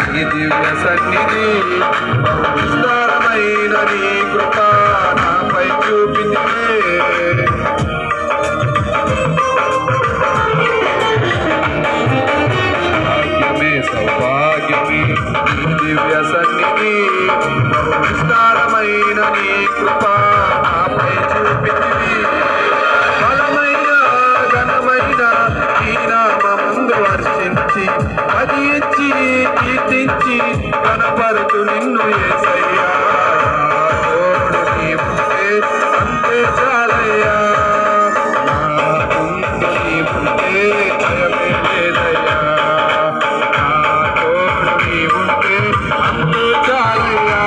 నీ దివ్య సన్నిధి విస్తారమైన నీ కృప నాపై చూపించే భాగ్యమే సౌభాగ్యమే నీ దివ్య సన్నిధి విస్తారమైన నీ కృప నాపై చూపించి బలమైన ఘనమైన ఈ నామముందు వర్షించి అది ఇచ్చి కీర్తించి కనపరుచు నిన్ను యేసయ్యా తోడు నీవుంటే అంతే చాలయ్యా నా ముందు నీవుంటే భయమే లేదయ్యా నా తోడు నీవుంటే అంతే చాలయ్యా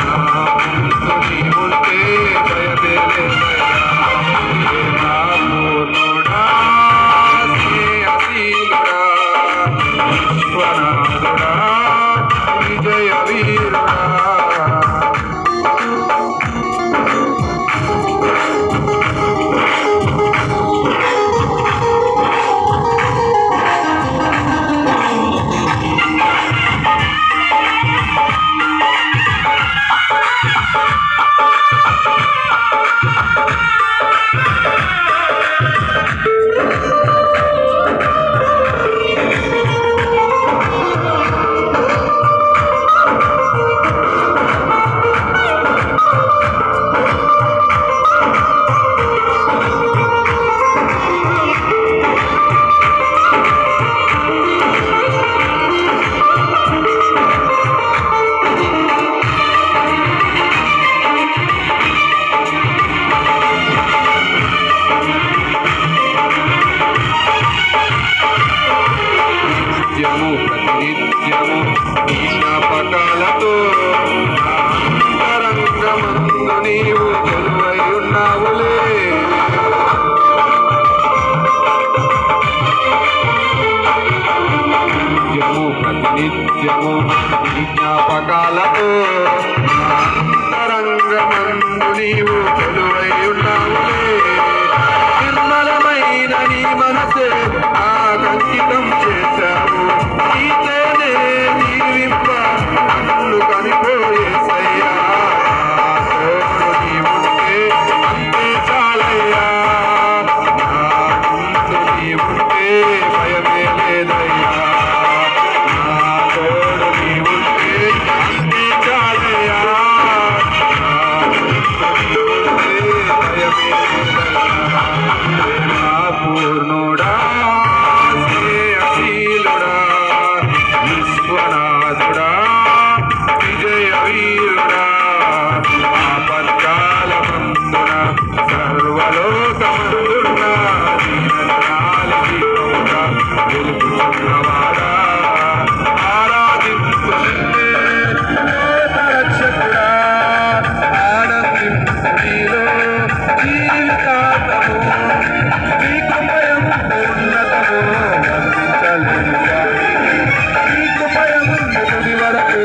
నా ముందు నీవుంటే భయమే లేదయ్యా నా పూర్ణుడా స్నేహశీలుడా విశ్వనాథుడా విజయ వీరుడా ప్రతినిత్యము నీ జ్ఞాపకాలతో అంతరంగమందు నీవు కొలువై ఉన్నావులే ప్రతినిత్యము నీ జ్ఞాపకాలతో అంతరంగమందు నీవు కొలువై ఉన్నావులే నిర్మలమైన నీ మనసే ఆకంకితం చేశావు నీతోనే జీవింప నన్ను కనిపోయేసయ్యా తోడు నీవుంటే అంతే చాలయ్యా నా ముందు నీవుంటే భయమే లేదయ్యా నా తోడు నీవుంటే అంతే చాలయ్యా నా ముందు నీవుంటే భయమే లేదయ్యా నా పూర్ణుడా స్నేహశీలుడా విశ్వనాథుడా విజయ వీరుడా ఆపత్కాలమందున సర్వలోకమందున దీనజనాల దీపముగా వెలుగుచున్నవాడా ఆరాధించు నిన్నే రక్షకుడా ఆనందించు నీలో జీవితాంతము నీకు భయం ఉన్నతము వర్ణించలేను స్వామి నీకు భయం తుది వరకు